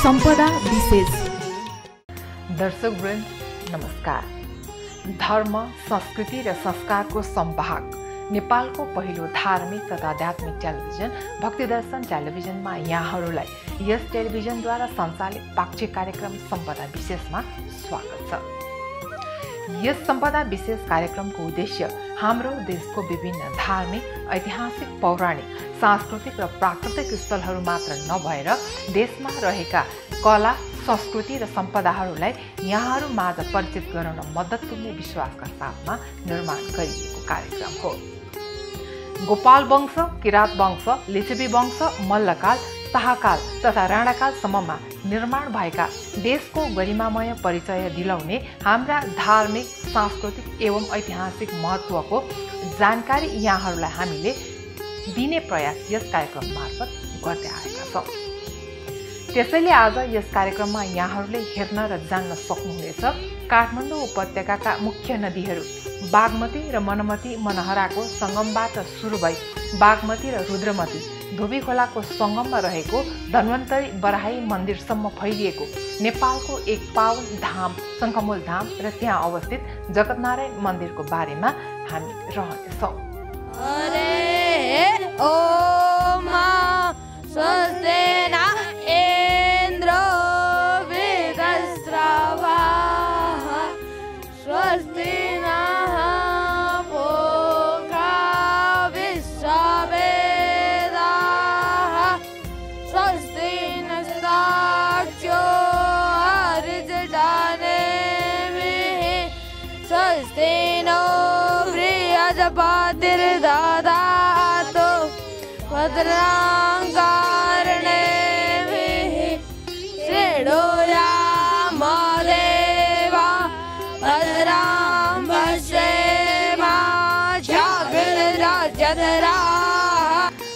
सम्पदा विशेष। दर्शकवृन्द नमस्कार। धर्म, संस्कृति र संस्कारको संवाहक नेपालको पहिलो धार्मिक तथा आध्यात्मिक टेलिभिजन भक्तिदर्शन टेलिभिजनमा यहाँहरूलाई यस टेलिभिजनद्वारा सञ्चालित पाक्षिक कार्यक्रम सम्पदा विशेषमा स्वागत छ। यस सम्पदा विशेष कार्यक्रमको उद्देश्य हाम्रो देशको विभिन्न धार्मिक, ऐतिहासिक, पौराणिक, सांस्कृतिक र प्राकृतिक स्थलहरू मात्र नभएर देशमा रहेका कला, संस्कृति र सम्पदाहरूलाई यहाँहरू माझ परिचित गराउन मद्दत पुग्ने विश्वासका साथमा निर्माण गरिएको कार्यक्रम हो। गोपाल वंश, किरात वंश, लिच्छवी वंश, मल्लकाल, शाहकाल तथा राणाकालसम्ममा निर्माण भएका देशको गरिमामय परिचय दिलाउने हाम्रा धार्मिक, सांस्कृतिक एवं ऐतिहासिक महत्त्वको जानकारी यहाँहरूलाई हामीले दिने प्रयास यस कार्यक्रम मार्फत गर्दै आएका छौँ। त्यसैले आज यस कार्यक्रममा यहाँहरूले हेर्न र जान्न सक्नुहुनेछ काठमाडौँ उपत्यकाका मुख्य नदीहरू बागमती र मनमती मनहराको सङ्गमबाट सुरु भई बागमती र रुद्रमती धोबी खोलाको सङ्गममा रहेको धन्वन्तरी बराही मन्दिरसम्म फैलिएको नेपालको एक पावन धाम शङ्खमूल धाम र त्यहाँ अवस्थित जगतनारायण मन्दिरको बारेमा हामी रहनेछौँ।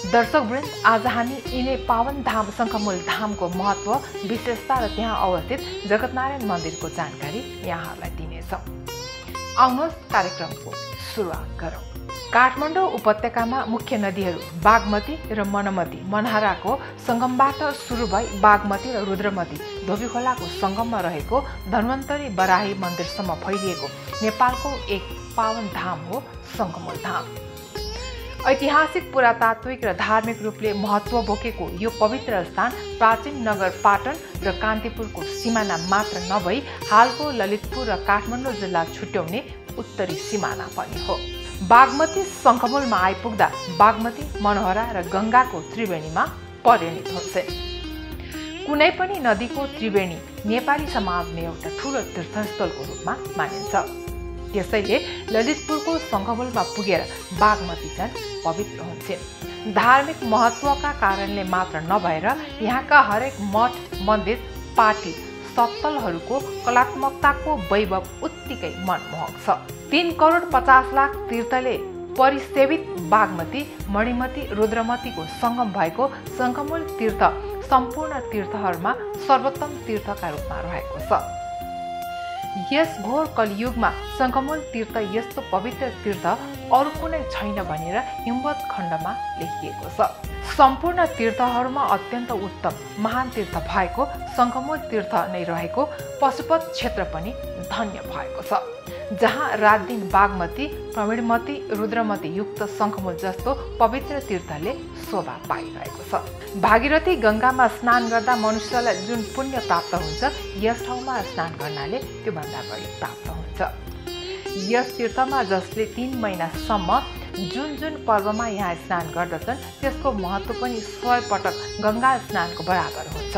दर्शकवृन्द, आज हामी यिनै पावन धाम शङ्खमूल धामको महत्त्व, विशेषता र त्यहाँ अवस्थित जगतनारायण मन्दिरको जानकारी यहाँहरूलाई दिनेछौँ। आउनुहोस् कार्यक्रमको सुरुवात गरौँ। काठमाडौँ उपत्यकामा मुख्य नदीहरू बागमती र मनमती मनहराको सङ्गमबाट सुरु भई बागमती र रुद्रमती धोबी खोलाको सङ्गममा रहेको धन्वन्तरी बराही मन्दिरसम्म फैलिएको नेपालको एक पावन धाम हो शङ्खमूल धाम। ऐतिहासिक, पुरातात्विक र धार्मिक रूपले महत्त्व बोकेको यो पवित्र स्थान प्राचीन नगर पाटन र कान्तिपुरको सिमाना मात्र नभई हालको ललितपुर र काठमाडौँ जिल्ला छुट्याउने उत्तरी सिमाना पनि हो। बागमती शङ्खमूलमा आइपुग्दा बागमती, मनोहरा र गङ्गाको त्रिवेणीमा परिणत हुन्छ। कुनै पनि नदीको त्रिवेणी नेपाली समाजमा एउटा ठुलो तीर्थस्थलको रूपमा मानिन्छ। त्यसैले ललितपुरको शङ्खमूलमा पुगेर बागमती झन् पवित्र हुन्छन्। धार्मिक महत्त्वका कारणले मात्र नभएर यहाँका हरेक मठ, मन्दिर, पाटी, सत्तलहरूको कलात्मकताको वैभव उत्तिकै मनमोहक छ। 3 करोड 50 लाख तीर्थले परिसेवित बागमती, मणिमती, रुद्रमतीको सङ्गम भएको शङ्खमूल तीर्थ सम्पूर्ण तीर्थहरूमा सर्वोत्तम तीर्थका रूपमा रहेको छ। यस घोर कलियुगमा शङ्खमूल तीर्थ यस्तो पवित्र तीर्थ अरू कुनै छैन भनेर हिमवत खण्डमा लेखिएको छ। सम्पूर्ण तीर्थहरूमा अत्यन्त उत्तम महान तीर्थ भएको शङ्खमूल तीर्थ नै रहेको पशुपत क्षेत्र पनि धन्य भएको छ, जहाँ रात दिन बागमती, प्रवीणमती, रुद्रमती युक्त शङ्खमूल जस्तो पवित्र तीर्थले शोभा पाइरहेको छ। भागीरथी गङ्गामा स्नान गर्दा मनुष्यलाई जुन पुण्य प्राप्त हुन्छ, यस ठाउँमा स्नान गर्नाले त्योभन्दा बढी प्राप्त हुन्छ। यस तीर्थमा जसले 3 महिनासम्म जुन पर्वमा यहाँ स्नान गर्दछन् त्यसको महत्त्व पनि 100 पटक गङ्गा स्नानको बराबर हुन्छ।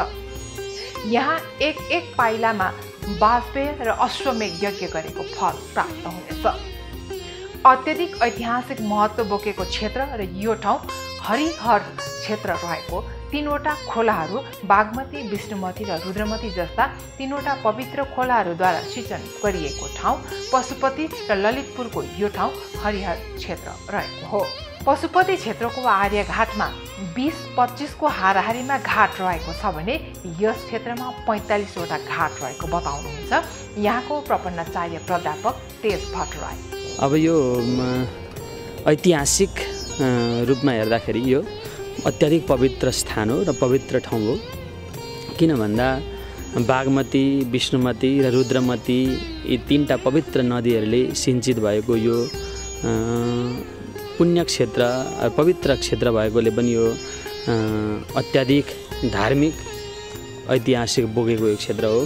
यहाँ एक पाइलामा वाजपेय र अश्वमेध यज्ञ गरेको फल प्राप्त हुनेछ। अत्यधिक ऐतिहासिक महत्त्व बोकेको क्षेत्र र यो ठाउँ हरिहर क्षेत्र रहेको 3वटा खोलाहरू बागमती, विष्णुमती र रुद्रमती जस्ता 3वटा पवित्र खोलाहरूद्वारा सिंचन गरिएको ठाउँ पशुपति र ललितपुरको यो ठाउँ हरिहर क्षेत्र रहेको हो। पशुपति क्षेत्रको आर्यघाटमा 20-25 को हाराहारीमा घाट रहेको छ भने यस क्षेत्रमा 45 वटा घाट रहेको बताउनुहुन्छ यहाँको प्रपन्नाचार्य प्राध्यापक तेज भट्टराई। अब यो ऐतिहासिक रूपमा हेर्दाखेरि यो अत्याधिक पवित्र स्थान हो र पवित्र ठाउँ हो। किन भन्दा बागमती, विष्णुमती र रुद्रमती यी तीनटा पवित्र नदीहरूले सिञ्चित भएको यो पुण्य क्षेत्र, पवित्र क्षेत्र भएकोले पनि यो अत्याधिक धार्मिक ऐतिहासिक बोकेको एक क्षेत्र हो।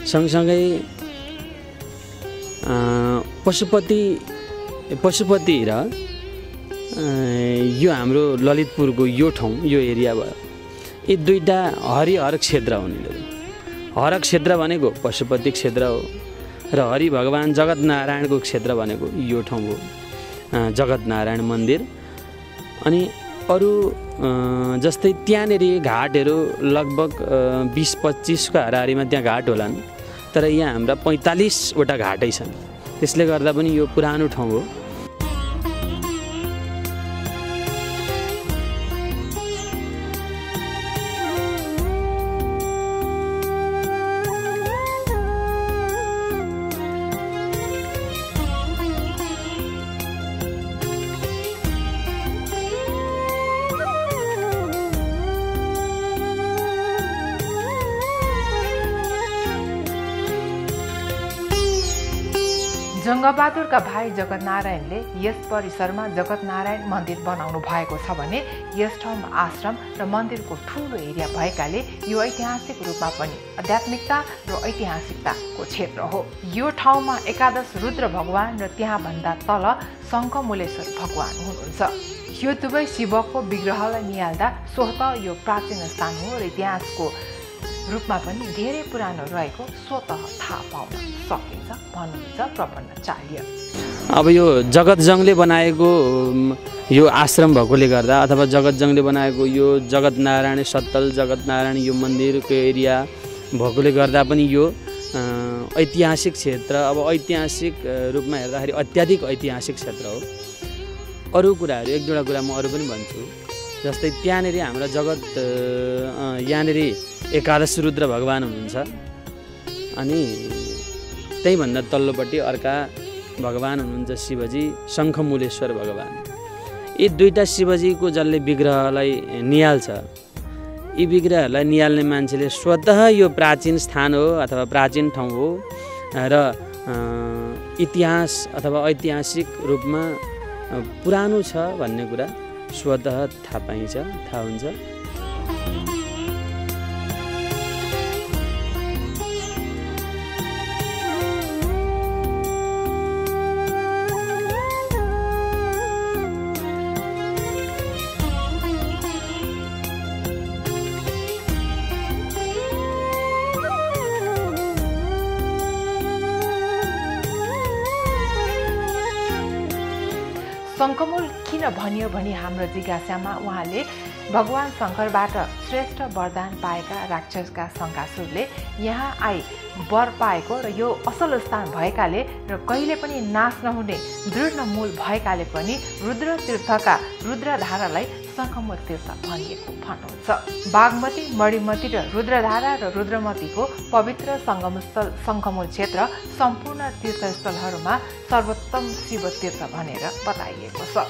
सँगसँगै पशुपति र यो हाम्रो ललितपुरको यो ठाउँ, यो एरिया भयो, यी दुईटा हरिहर क्षेत्र हुन्। हर क्षेत्र भनेको पशुपति क्षेत्र हो र हरि भगवान जगतनारायणको क्षेत्र भनेको यो ठाउँ हो, जगतनारायण मन्दिर। अनि अरू जस्तै त्यहाँनेरि घाटहरू लगभग 20-25 को हाराहारीमा त्यहाँ घाट होलान्, तर यहाँ हाम्रा 45 वटा घाटै छन्। त्यसले गर्दा पनि यो पुरानो ठाउँ हो। जङ्गबहादुरका भाइ जगतनारायणले यस परिसरमा जगतनारायण मन्दिर बनाउनु भएको छ भने यस ठाउँमा आश्रम र मन्दिरको ठुलो एरिया भएकाले यो ऐतिहासिक रूपमा पनि आध्यात्मिकता र ऐतिहासिकताको क्षेत्र हो। यो ठाउँमा एकादश रुद्र भगवान र त्यहाँभन्दा तल शङ्खमूलेश्वर भगवान हुनुहुन्छ। यो दुवै शिवको विग्रहलाई निहाल्दा स्वतः यो प्राचीन स्थान हो र इतिहासको रूपमा पनि धेरै पुरानो रहेको स्वतः थाहा पाउन सकिन्छ भन्नुहुन्छ प्रपन्नाचार्य। अब यो जगतजङले बनाएको यो आश्रम भएकोले गर्दा अथवा जगतजङले बनाएको यो जगतनारायण सत्तल जगतनारायण यो मन्दिरको एरिया भएकोले गर्दा पनि यो ऐतिहासिक क्षेत्र, अब ऐतिहासिक रूपमा हेर्दाखेरि अत्याधिक ऐतिहासिक क्षेत्र हो। अरू कुराहरू एक दुईवटा कुरा म अरू पनि भन्छु, जस्तै त्यहाँनेरि हाम्रो यहाँनेरि एकादश रुद्र भगवान हुनुहुन्छ, अनि त्यहीभन्दा तल्लोपट्टि अर्का भगवान हुनुहुन्छ शिवजी शङ्खमूलेश्वर भगवान। यी दुईटा शिवजीको जसले विग्रहलाई निहाल्छ, यी विग्रहहरूलाई निहाल्ने मान्छेले स्वतः यो प्राचीन स्थान हो अथवा प्राचीन ठाउँ हो र इतिहास अथवा ऐतिहासिक रूपमा पुरानो छ भन्ने कुरा स्वतः थाहा पाइन्छ, थाहा हुन्छ। शङ्खमूल किन भनियो भनी हाम्रो जिज्ञासामा उहाँले भगवान शङ्करबाट श्रेष्ठ वरदान पाएका राक्षसका शङ्कासुरले यहाँ आई वर पाएको र यो असल स्थान भएकाले र कहिले पनि नाश नहुने दृढ मूल भएकाले पनि रुद्र तीर्थका रुद्रधारालाई शङ्खमूल तीर्थ भनिएको भन्नुहुन्छ। बागमती, मणिमती र रुद्रधारा र रुद्रमतीको पवित्र सङ्गमस्थल शङ्खमूल क्षेत्र सम्पूर्ण तीर्थस्थलहरूमा सर्वोत्तम शिव तीर्थ भनेर बताइएको छ।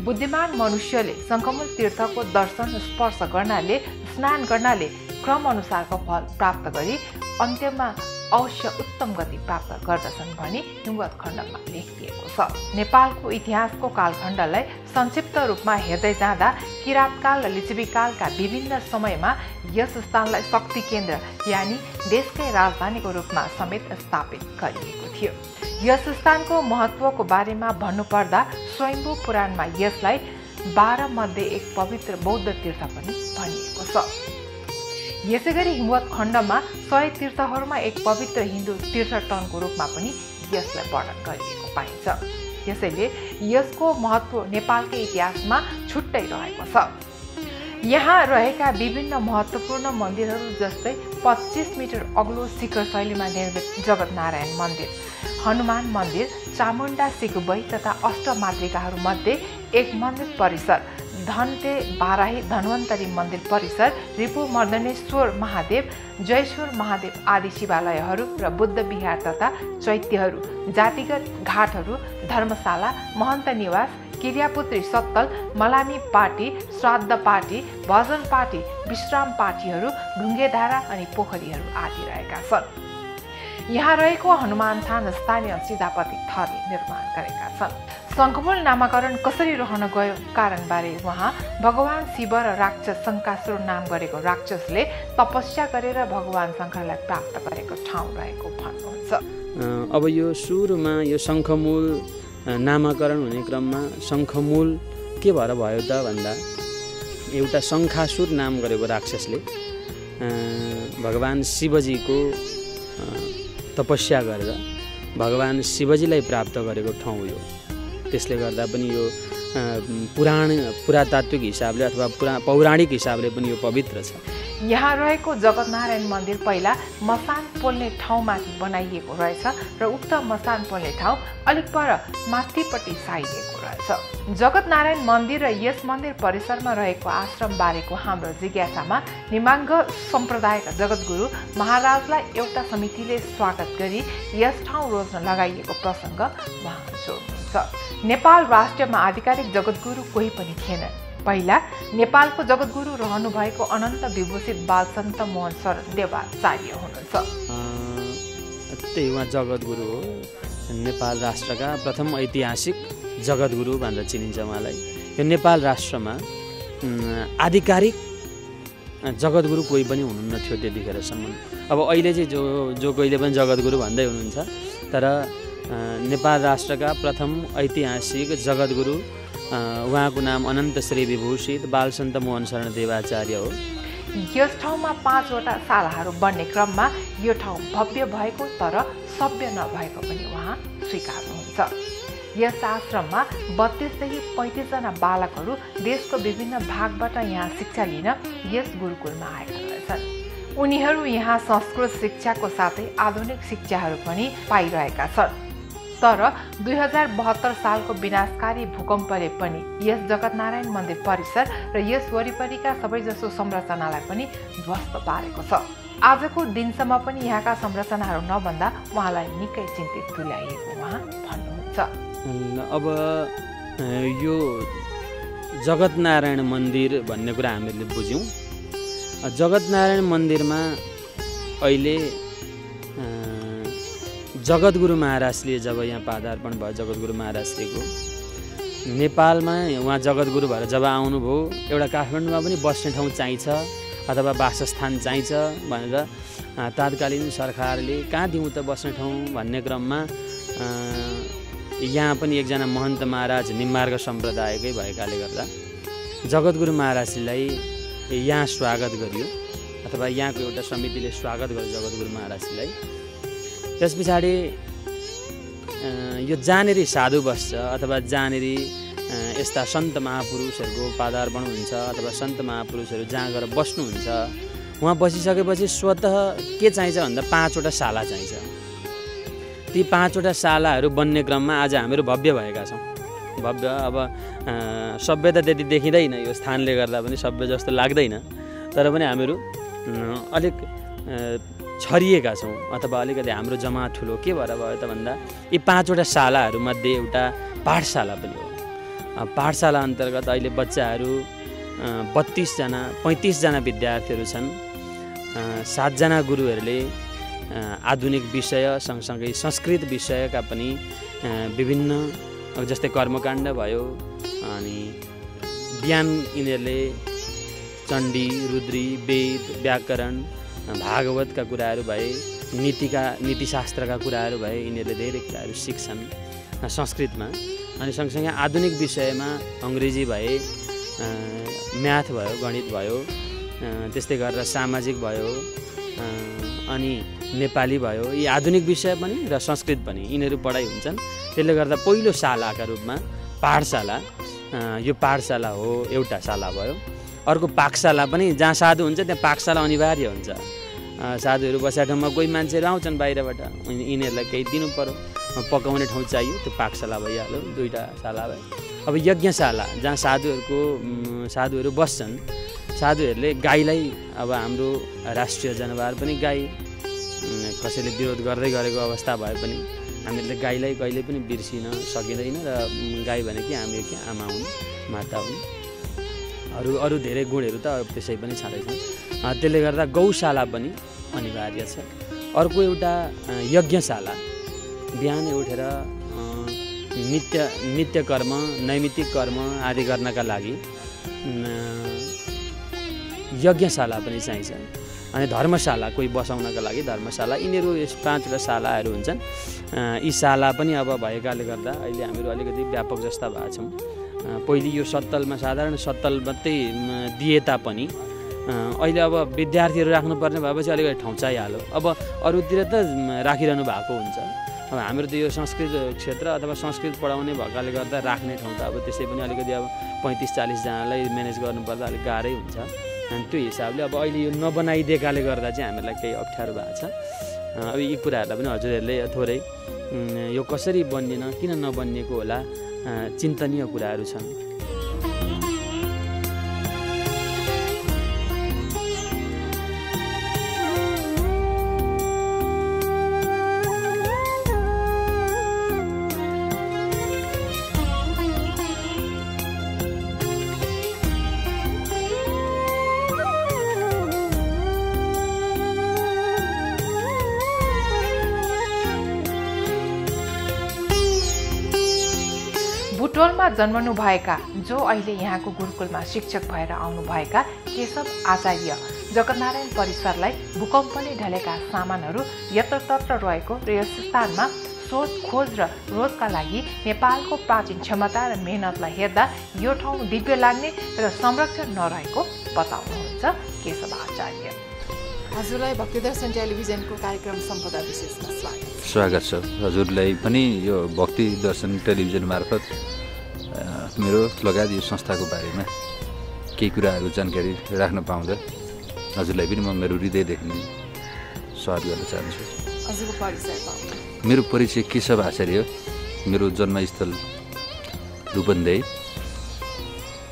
बुद्धिमान मनुष्यले शङ्खमूल तीर्थको दर्शन स्पर्श गर्नाले, स्नान गर्नाले क्रम अनुसारको फल प्राप्त गरी अन्त्यमा अवश्य उत्तम गति प्राप्त गर्दछन् भनी हिमवत खण्डमा लेखिएको छ। नेपालको इतिहासको कालखण्डलाई संक्षिप्त रूपमा हेर्दै जाँदा किराँतकाल र लिच्छवीकालका विभिन्न समयमा यस स्थानलाई शक्ति केन्द्र यानि देशकै राजधानीको रूपमा समेत स्थापित गरिएको थियो। यस स्थानको महत्त्वको बारेमा भन्नुपर्दा स्वयम्भू पुराणमा यसलाई 12 मध्ये एक पवित्र बौद्ध तीर्थ पनि भनिएको छ। यसैगरी हिमवत खण्डमा 100 तीर्थहरूमा एक पवित्र हिन्दू तीर्थटनको रूपमा पनि यसलाई वर्णन गरिएको पाइन्छ। यसैले यसको महत्त्व नेपालकै इतिहासमा छुट्टै रहेको छ। यहाँ रहेका विभिन्न महत्त्वपूर्ण मन्दिरहरू जस्तै 25 मिटर अग्लो शिखर शैलीमा निर्मित जगतनारायण मन्दिर, हनुमान मन्दिर, चामुण्डा सिकुबै तथा अष्टमातृकाहरू मध्ये एक मन्दिर परिसर, धनते बाराही धन्वन्तरी मन्दिर परिसर, रिपु मर्दनेश्वर महादेव, जयेश्वर महादेव आदि शिवालयहरू र बुद्ध विहार तथा चैत्यहरू, जातिगत घाटहरू, धर्मशाला, महन्त निवास, किरियापुत्री सत्तल, मलामी पार्टी, श्राद्ध पार्टी, भजन पार्टी, विश्राम पार्टीहरू, ढुङ्गेधारा अनि पोखरीहरू आदि रहेका छन्। यहाँ रहेको हनुमान थान स्थानीय सिधापति थरले निर्माण गरेका छन्। शङ्खमूल नामाकरण कसरी रहन गयो कारणबारे उहाँ भगवान शिव र राक्षस शङ्कासुर नाम गरेको राक्षसले तपस्या गरेर भगवान शङ्करलाई प्राप्त गरेको ठाउँ रहेको भन्नुहुन्छ। अब यो सुरुमा यो शङ्खमूल नामाकरण हुने क्रममा शङ्खमूल के भएर भयो त भन्दा एउटा शङ्खासुर नाम गरेको राक्षसले भगवान शिवजीको तपस्या गरेर भगवान शिवजीलाई प्राप्त गरेको ठाउँ यो। त्यसले गर्दा पनि यो पुरातात्विक हिसाबले अथवा पौराणिक हिसाबले पनि यो पवित्र छ। यहाँ रहेको जगतनारायण मन्दिर पहिला मसान पोल्ने ठाउँमाथि बनाइएको रहेछ र उक्त मसान पोल्ने ठाउँ अलिक पर माथिपट्टि साइदिएको रहेछ। जगतनारायण मन्दिर र यस मन्दिर परिसरमा रहेको आश्रम बारेको हाम्रो जिज्ञासामा निमाङ्ग सम्प्रदायका जगद्गुरु महाराजलाई एउटा समितिले स्वागत गरी यस ठाउँ रोज्न लगाइएको प्रसङ्ग उहाँ जोड्नुहुन्छ। नेपाल राष्ट्रमा आधिकारिक जगद्गुरु कोही पनि थिएनन्। पहिला नेपालको जगद्गुरु रहनुभएको अनन्त विभूषित बालसन्त मोहन शरण देवाचार्य हुनुहुन्छ। त्यही उहाँ जगद्गुरु हो, नेपाल राष्ट्रका प्रथम ऐतिहासिक जगद्गुरु भनेर चिनिन्छ उहाँलाई। यो नेपाल राष्ट्रमा आधिकारिक जगद्गुरु कोही पनि हुनुहुन्न थियो त्यतिखेरसम्म। अब अहिले चाहिँ जो कहिले पनि जगद्गुरु भन्दै हुनुहुन्छ, तर नेपाल राष्ट्रका प्रथम ऐतिहासिक जगद्गुरु उहाँको नाम अनन्त श्री विभूषित बालसन्त मोहन शरण देवाचार्य हो। यस ठाउँमा 5 वटा शालाहरू बन्ने क्रममा यो ठाउँ भव्य भएको तर सभ्य नभएको पनि उहाँ स्वीकार्नुहुन्छ। यस आश्रममा 32 देखि 35 जना बालकहरू देशको विभिन्न भागबाट यहाँ शिक्षा लिन यस गुरुकुलमा आएका रहेछन्। उनीहरू यहाँ संस्कृत शिक्षाको साथै आधुनिक शिक्षाहरू पनि पाइरहेका छन्। तर 2072 सालको विनाशकारी भूकम्पले पनि यस जगतनारायण मन्दिर परिसर र यस वरिपरिका सबैजसो संरचनालाई पनि ध्वस्त पारेको छ। आजको दिनसम्म पनि यहाँका संरचनाहरू नभन्दा उहाँलाई निकै चिन्तित तुल्याइएको उहाँ भन्नुहुन्छ। अब यो जगतनारायण मन्दिर भन्ने कुरा हामीले बुझ्यौँ। जगतनारायण मन्दिरमा अहिले जगद्गुरु महाराजले जब यहाँ पादार्पण भयो, जगद्गुरु महाराजको नेपालमा उहाँ जगद्गुरु भएर जब आउनुभयो, एउटा काठमाडौँमा पनि बस्ने ठाउँ चाहिन्छ अथवा वासस्थान चाहिन्छ भनेर तात्कालीन सरकारले कहाँ दिउँ त बस्ने ठाउँ भन्ने क्रममा यहाँ पनि एकजना महन्त महाराज निम्बार्क सम्प्रदायकै भएकाले गर्दा जगद्गुरु महाराजलाई यहाँ स्वागत गरियो अथवा यहाँको एउटा समितिले स्वागत गर्यो जगद्गुरु महाराजलाई। त्यस पछाडि यो जहाँनेरि साधु बस्छ अथवा जहाँनेरि यस्ता सन्त महापुरुषहरूको पादार्पण हुन्छ अथवा सन्त महापुरुषहरू जहाँ गएर बस्नुहुन्छ, उहाँ बसिसकेपछि स्वतः के चाहिन्छ भन्दा 5 वटा शाला चाहिन्छ। ती 5 वटा शालाहरू बन्ने क्रममा आज हामीहरू भव्य भएका छौँ। भव्य अब सभ्य त त्यति देखिँदैन, यो स्थानले गर्दा पनि सभ्य जस्तो लाग्दैन, तर पनि हामीहरू अलिक छरिएका छौँ अथवा अलिकति हाम्रो जमात ठुलो के भएर भयो त भन्दा यी 5 वटा शालाहरूमध्ये एउटा पाठशाला पनि हो। पाठशाला अन्तर्गत अहिले बच्चाहरू 32 जना 35 जना विद्यार्थीहरू छन्। 7 जना गुरुहरूले आधुनिक विषय सँगसँगै संस्कृत विषयका पनि विभिन्न जस्तै कर्मकाण्ड भयो, अनि बिहान यिनीहरूले चण्डी, रुद्री, वेद, व्याकरण, भागवतका कुराहरू भए, नीतिशास्त्रका कुराहरू भए, यिनीहरूले धेरै कुराहरू सिक्छन् संस्कृतमा। अनि सँगसँगै आधुनिक विषयमा अङ्ग्रेजी भए, म्याथ भयो, गणित भयो, त्यस्तै गरेर सामाजिक भयो, अनि नेपाली भयो, यी आधुनिक विषय पनि र संस्कृत पनि यिनीहरू पढाइ हुन्छन्। त्यसले गर्दा पहिलो शालाका रूपमा पाठशाला, यो पाठशाला हो, एउटा शाला भयो। अर्को पाकशाला पनि, जहाँ साधु हुन्छ त्यहाँ पाकशाला अनिवार्य हुन्छ। साधुहरू बसेका ठाउँमा कोही मान्छेहरू आउँछन् बाहिरबाट, यिनीहरूलाई केही दिनु पर्यो, पकाउने ठाउँ चाहियो, त्यो पाकशाला भइहाल्यो, 2टा शाला भयो। अब यज्ञशाला, जहाँ साधुहरू बस्छन्, साधुहरूले गाईलाई, अब हाम्रो राष्ट्रिय जनावर पनि गाई, कसैले विरोध गर्दै गरेको अवस्था भए पनि हामीले गाईलाई कहिले पनि बिर्सिन सकिँदैन र गाई भनेकै हाम्रो के आमा हुन्, माता हुन्। अरू धेरै गुणहरू त त्यसै पनि छँदैछन्। त्यसले गर्दा गौशाला पनि अनिवार्य छ। अर्को एउटा यज्ञशाला, बिहानै उठेर नित्य कर्म, नैमित्तिक कर्म आदि गर्नका लागि यज्ञशाला पनि चाहिन्छ। अनि धर्मशाला कोही बसाउनका लागि धर्मशाला, यिनीहरू 5 शालाहरू हुन्छन्। यी शाला पनि अब भएकाले गर्दा अहिले हामीहरू अलिकति व्यापक जस्ता भएका छौँ। पहिले यो सत्तलमा साधारण सत्तल मात्रै दिए तापनि अहिले अब विद्यार्थीहरू राख्नुपर्ने भएपछि अलिकति ठाउँ चाहिहाल्यो। अब अरूतिर त राखिरहनु भएको हुन्छ। अब हाम्रो त यो संस्कृत क्षेत्र अथवा संस्कृत पढाउने भएकाले गर्दा राख्ने ठाउँ त अब त्यसै पनि अलिकति अब 35-40 जनालाई म्यानेज गर्नुपर्दा अलिक गाह्रै हुन्छ। अनि त्यो हिसाबले अब अहिले यो नबनाइदिएकाले गर्दा चाहिँ हामीलाई केही अप्ठ्यारो भएको छ। अब यी कुराहरूलाई पनि हजुरहरूले थोरै यो कसरी बनिएन, किन नबनिएको होला, चिन्तनीय कुराहरू छन्। बुटवलमा जन्मनुभएका जो अहिले यहाँको गुरुकुलमा शिक्षक भएर आउनुभएका केशव आचार्य जगतनारायण परिसरलाई भूकम्पले ढलेका सामानहरू यत्रतत्र रहेको र यस स्थानमा शोध खोज र रोजका लागि नेपालको प्राचीन क्षमता र मेहनतलाई हेर्दा यो ठाउँ दिव्य लाग्ने र संरक्षण नरहेको बताउनुहुन्छ केशव आचार्य। हजुरलाई भक्तिदर्शन टेलिभिजनको कार्यक्रम सम्पदा विशेषमा स्वागत छ। हजुरलाई पनि यो भक्तिदर्शन टेलिभिजन मार्फत मेरो लगायत यो संस्थाको बारेमा केही कुराहरू जानकारी राख्न पाउँदा हजुरलाई पनि म मेरो हृदयदेखि नै स्वागत गर्न चाहन्छु। हजुरको परिचय मेरो परिचय केशव आचार्य, मेरो जन्मस्थल रूपन्देही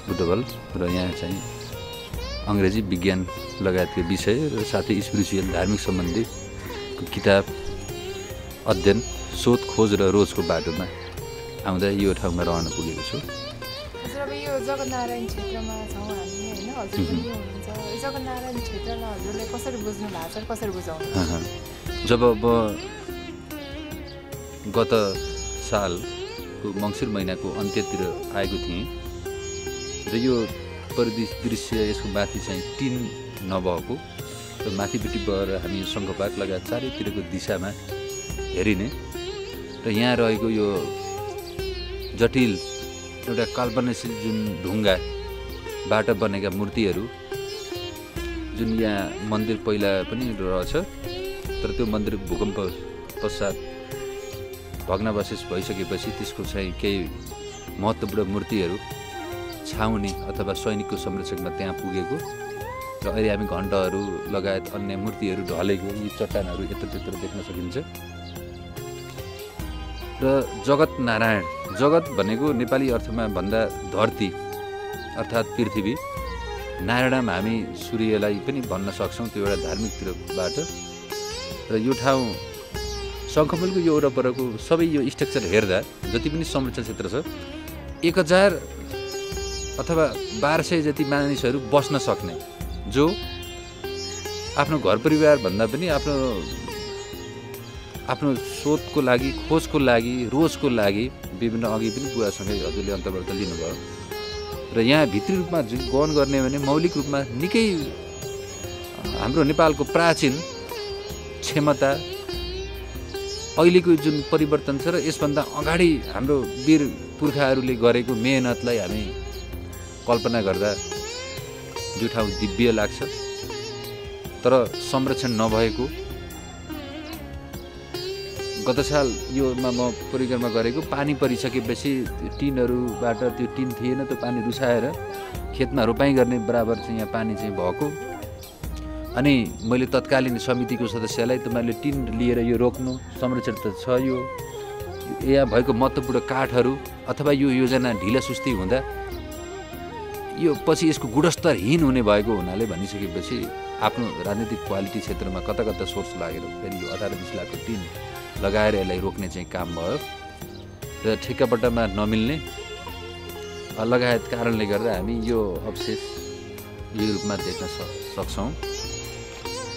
बुटवल र यहाँ चाहिँ अङ्ग्रेजी विज्ञान लगायतका विषय र साथै स्पिरिचुअल धार्मिक सम्बन्धी किताब अध्ययन, शोध खोज र रोजको बाटोमा आउँदा यो ठाउँमा रहन पुगेको छु। हजुर अब यो जगतनारायण क्षेत्रमा छौँ हामी होइन, हजुर पनि हुनुहुन्छ। यो जगतनारायण क्षेत्रलाई हजुरले कसरी बुझ्नु भएको छ, कसरी बुझाउनु? जब अब गत सालको मङ्सिर महिनाको अन्त्यतिर आएको थिएँ र यो परिदृश्य यसको माथि चाहिँ टिन नभएको र माथिपट्टि गएर हामी शङ्खपात लगायत चारैतिरको दिशामा हेरिने र यहाँ रहेको यो जटिल एउटा काल्पनिक जुन ढुङ्गाबाट बनेका मूर्तिहरू, जुन यहाँ मन्दिर पहिला पनि रहेछ तर त्यो मन्दिर भूकम्प पश्चात भग्नावशेष भइसकेपछि त्यसको चाहिँ केही महत्त्वपूर्ण मूर्तिहरू छाउनी अथवा सैनिकको संरक्षकमा त्यहाँ पुगेको र अहिले हामी घण्टहरू लगायत अन्य मूर्तिहरू ढलेको यी चट्टानहरू यत्र देख्न सकिन्छ। र जगतनारायण, जगत भनेको नेपाली अर्थमा भन्दा धरती अर्थात् पृथ्वी, नारायणमा हामी सूर्यलाई पनि भन्न सक्छौँ, त्यो एउटा धार्मिकतिरबाट। र यो ठाउँ शङ्खमुलको यो वरपरको सबै यो स्ट्रक्चर हेर्दा जति पनि संरक्षण क्षेत्र छ 1000 अथवा 1200 जति मानिसहरू बस्न सक्ने, जो आफ्नो घर परिवार भन्दा पनि आफ्नो शोधको लागि, खोजको लागि, रोजको लागि विभिन्न अघि पनि बुवासँगै हजुरले अन्तर्वार्ता लिनुभयो र यहाँ भित्री रूपमा जुन गहन गर्ने भने मौलिक रूपमा निकै हाम्रो नेपालको प्राचीन क्षमता, अहिलेको जुन परिवर्तन छ र यसभन्दा अगाडि हाम्रो वीर पुर्खाहरूले गरेको मेहनतलाई हामी कल्पना गर्दा यो ठाउँ दिव्य लाग्छ। तर संरक्षण नभएको, गत साल योमा म परिक्रमा गरेको पानी परिसकेपछि टिनहरूबाट त्यो टिन थिएन, त्यो पानी रुसाएर खेतमा रोपाइँ गर्ने बराबर चाहिँ यहाँ पानी चाहिँ भएको। अनि मैले तत्कालीन समितिको सदस्यलाई तपाईँले टिन लिएर यो रोक्नु, संरक्षण त छ, यो यहाँ भएको महत्त्वपूर्ण काठहरू अथवा यो योजना ढिला सुस्ती हुँदा यो पछि यसको गुणस्तरहीन हुने भएको हुनाले भनिसकेपछि आफ्नो राजनीतिक क्वालिटी क्षेत्रमा कता सोर्स लागेर फेरि यो 18-20 लाखको टिन लगाएर यसलाई रोक्ने चाहिँ काम भयो र ठेक्कापट्टामा नमिल्ने लगायत कारणले गर्दा हामी यो अवशेष यो रूपमा देख्न सक्छौँ।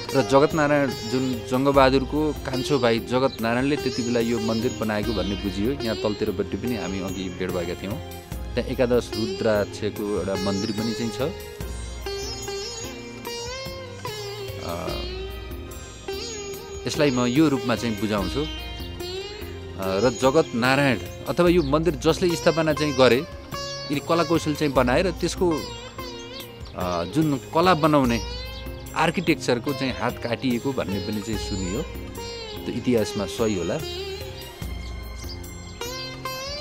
र जगतनारायण जुन जङ्गबहादुरको कान्छो भाइ जगतनारायणले त्यति बेला यो मन्दिर बनाएको भन्ने बुझियो। यहाँ तलतिरपट्टि पनि हामी अघि भेट भएका थियौँ। त्यहाँ एकादश रुद्राक्षको एउटा मन्दिर पनि चाहिँ छ। यसलाई म यो रूपमा चाहिँ बुझाउँछु। र जगतनारायण अथवा यो मन्दिर जसले स्थापना चाहिँ गरे यिनी कलाकौशल चाहिँ बनाएर त्यसको जुन कला बनाउने आर्किटेक्चरको चाहिँ हात काटिएको भन्ने पनि चाहिँ सुनियो। त्यो इतिहासमा सही होला।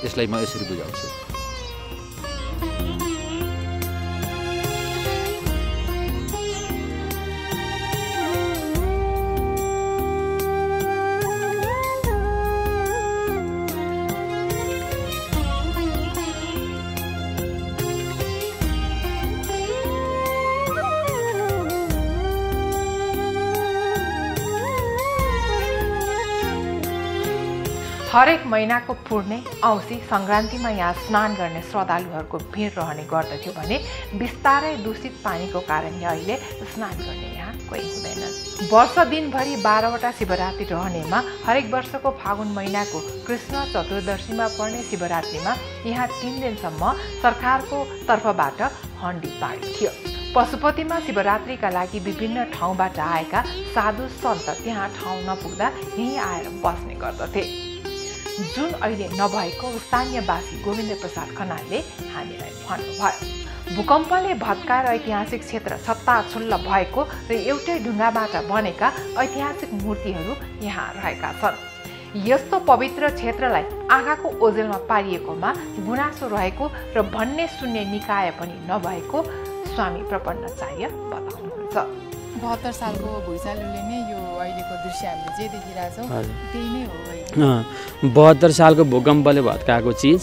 यसलाई म यसरी बुझाउँछु। हरेक महिनाको पूर्णे औँसी सङ्क्रान्तिमा यहाँ स्नान गर्ने श्रद्धालुहरूको भिड रहने गर्दथ्यो भने बिस्तारै दूषित पानीको कारणले अहिले स्नान गर्ने यहाँ कोही हुँदैनन्। वर्ष दिनभरि 12वटा शिवरात्रि रहनेमा हरेक वर्षको फागुन महिनाको कृष्ण चतुर्दशीमा पर्ने शिवरात्रिमा यहाँ 3 दिनसम्म सरकारको तर्फबाट हन्डी पाइन्थ्यो। पशुपतिमा शिवरात्रिका लागि विभिन्न ठाउँबाट आएका साधु सन्त त्यहाँ ठाउँ नपुग्दा यहीँ आएर बस्ने गर्दथे, जुन अहिले नभएको स्थानीयवासी गोविन्द प्रसाद खनालले हामीलाई भन्नुभयो। भूकम्पले भत्काएर ऐतिहासिक क्षेत्र छत्ताछुल्ल भएको र एउटै ढुङ्गाबाट बनेका ऐतिहासिक मूर्तिहरू यहाँ रहेका छन्। यस्तो पवित्र क्षेत्रलाई आँखाको ओझेलमा पारिएकोमा गुनासो रहेको र भन्ने सुन्ने निकाय पनि नभएको स्वामी प्रपन्नाचार्य बताउनुहुन्छ। 72 सालको भुइँचालोले नै यो अहिलेको दृश्य हामीले जे देखिरहेछौँ त्यही नै हो। 72 सालको भूकम्पले भत्काएको चिज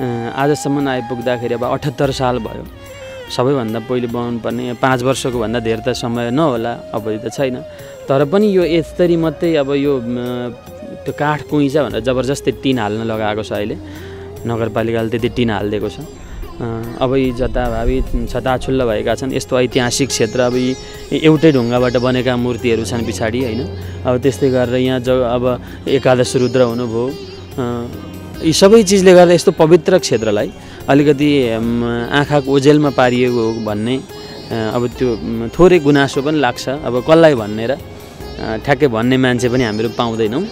आजसम्म आइपुग्दाखेरि अब 78 साल भयो। सबैभन्दा पहिले बनाउनु पर्ने 5 वर्षको भन्दा धेरै त समय नहोला, अवधि त छैन। तर पनि यो यस्तरी मात्रै अब यो त्यो काठ कुइन्छ भनेर जबरजस्ती टिन हाल्न लगाएको छ। अहिले नगरपालिकाले त्यति टिन हालिदिएको छ। अब यी जताभावी छताछुल्ल भएका छन्। यस्तो ऐतिहासिक क्षेत्र अब यी एउटै ढुङ्गाबाट बनेका मूर्तिहरू छन् पछाडि होइन। अब त्यस्तै गरेर यहाँ अब एकादश रुद्र हुनुभयो। यी सबै चिजले गर्दा यस्तो पवित्र क्षेत्रलाई अलिकति आँखाको ओझेलमा पारिएको भन्ने अब त्यो थोरै गुनासो पनि लाग्छ। अब कसलाई भन्ने र ठ्याक्कै भन्ने मान्छे पनि हामीहरू पाउँदैनौँ।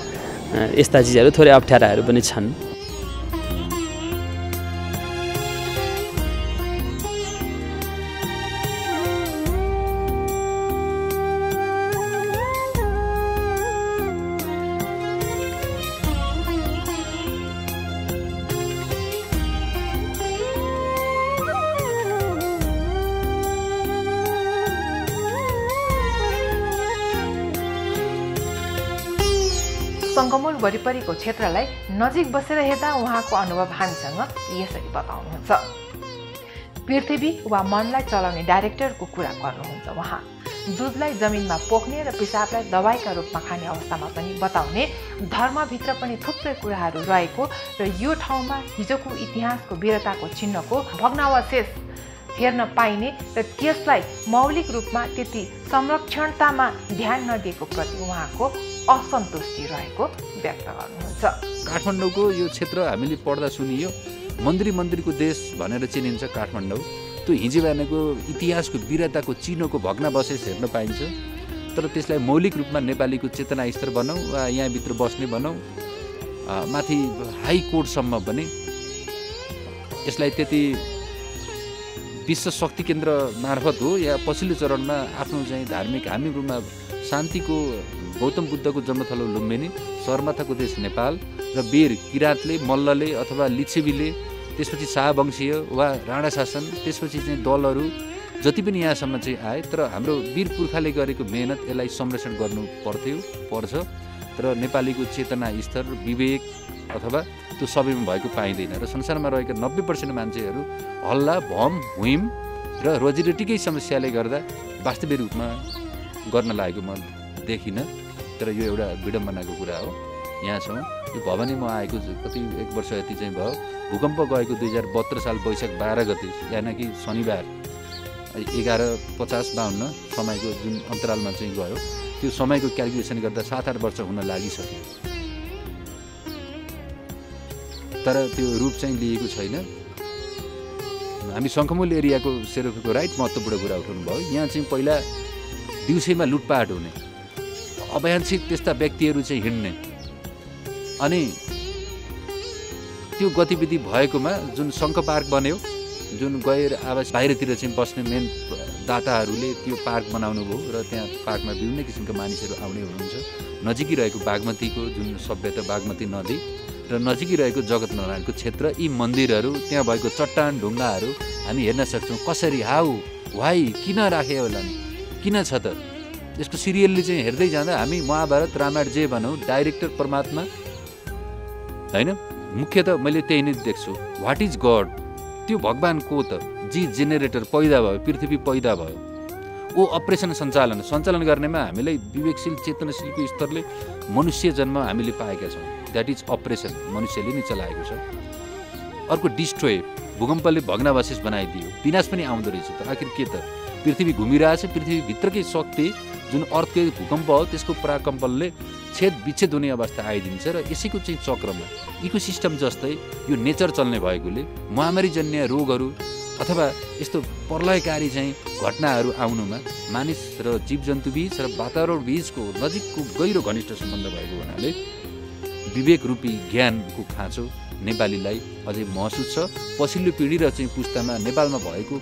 यस्ता चिजहरू थोरै अप्ठ्याराहरू पनि छन्। सङ्गमुल वरिपरिको क्षेत्रलाई नजिक बसेर हेर्दा उहाँको अनुभव हामीसँग यसरी बताउनुहुन्छ। पृथ्वी वा मनलाई चलाउने डाइरेक्टरको कुरा गर्नुहुन्छ उहाँ। दुधलाई जमिनमा पोख्ने र पिसाबलाई दबाईका रूपमा खाने अवस्थामा पनि बताउने धर्मभित्र पनि थुप्रै कुराहरू रहेको र यो ठाउँमा हिजोको इतिहासको वीरताको चिन्हको भग्नावशेष हेर्न पाइने र त्यसलाई मौलिक रूपमा त्यति संरक्षणतामा ध्यान नदिएको प्रति उहाँको असन्तुष्टि रहेको व्यक्त गर्नुहुन्छ। काठमाडौँको यो क्षेत्र हामीले पढ्दा सुनियो मन्दिरको देश भनेर चिनिन्छ काठमाडौँ। त्यो हिजो बिहानको इतिहासको वीरताको चिनोको भग्नावशेष हेर्न पाइन्छ। तर त्यसलाई मौलिक रूपमा नेपालीको चेतना स्तर बनाऊ वा यहाँभित्र बस्ने बनाऊ, माथि हाई कोर्टसम्म पनि यसलाई त्यति विश्व शक्ति केन्द्र मार्फत हो या पछिल्लो चरणमा आफ्नो चाहिँ धार्मिक हामीहरूमा शान्तिको गौतम बुद्धको जन्मथलो लुम्बिनी, सगरमाथाको देश नेपाल र वीर किराँतले, मल्लले अथवा लिच्छवीले, त्यसपछि शाहवंशीय वा राणा शासन, त्यसपछि चाहिँ दलहरू जति पनि यहाँसम्म चाहिँ आए। तर हाम्रो वीर पुर्खाले गरेको मेहनत यसलाई संरक्षण गर्नु पर्छ। तर नेपालीको चेतना स्तर, विवेक अथवा त्यो सबैमा भएको पाइँदैन र संसारमा रहेका 90% मान्छेहरू हल्ला, भम, हुइम र रोजीरोटीकै समस्याले गर्दा वास्तविक रूपमा गर्न लागेको म देखिनँ। तर यो एउटा विडम्बनाको कुरा हो। यहाँ छौँ। यो भवानी म आएको कति 1 वर्ष यति चाहिँ भयो। भूकम्प गएको 2072 साल वैशाख 12 गते यानि कि शनिबार 11:50-52 समयको जुन अन्तरालमा चाहिँ गयो, त्यो समयको क्यालकुलेसन गर्दा 7-8 वर्ष हुन लागिसक्यो, तर त्यो रूप चाहिँ लिएको छैन। हामी शङ्खमुल एरियाको सेरोफेको राइट महत्त्वपूर्ण कुरा उठाउनु भयो। यहाँ चाहिँ पहिला दिउँसैमा लुटपाट हुने, अवांछित त्यस्ता व्यक्तिहरू चाहिँ हिँड्ने, अनि त्यो गतिविधि भएकोमा जुन शङ्ख पार्क बन्यो, जुन गैर आवास बाहिरतिर चाहिँ बस्ने मेन दाताहरूले त्यो पार्क बनाउनु भयो र त्यहाँ पार्कमा विभिन्न किसिमका मानिसहरू आउने हुनुहुन्छ। नजिकै रहेको बागमतीको जुन सभ्यता बागमती नदी र नजिकै रहेको जगत नारायणको क्षेत्र, यी मन्दिरहरू, त्यहाँ भएको चट्टान ढुङ्गाहरू हामी हेर्न सक्छौँ। कसरी, हाउ, वाइ, किन राखे होला नि, किन छ त? यसको सिरियलले चाहिँ हेर्दै जाँदा हामी महाभारत रामायण जे भनौँ, डाइरेक्टर परमात्मा होइन, मुख्य त मैले त्यही नै देख्छु। What is God? त्यो भगवान को त? जी जेनेरेटर पैदा भयो, पृथ्वी पैदा भयो, ओ अपरेसन सञ्चालन गर्नेमा हामीलाई विवेकशील चेतनशीलको स्तरले मनुष्य जन्म हामीले पाएका छौँ। द्याट इज अपरेसन, मनुष्यले नै चलाएको छ। अर्को डिस्ट्रोय, भूकम्पले भग्नावशेष बनाइदियो, विनाश पनि आउँदो रहेछ। त आखिर के त? पृथ्वी घुमिरहेछ, पृथ्वीभित्रकै शक्ति जुन अर्थकै भूकम्प हो त्यसको पराकम्पनले छेद विच्छेद हुने अवस्था आइदिन्छ र यसैको चाहिँ चक्रमा इकोसिस्टम जस्तै यो नेचर चल्ने भएकोले महामारीजन्य रोगहरू अथवा यस्तो प्रलयकारी चाहिँ घटनाहरू आउनुमा मानिस र जीवजन्तु बीच र वातावरण बीचको नजिकको गहिरो घनिष्ठ सम्बन्ध भएको हुनाले विवेक रूपी ज्ञानको खाँचो नेपालीलाई अझै महसुस छ। पछिल्लो पिँढी र चाहिँ पुस्तामा नेपालमा भएको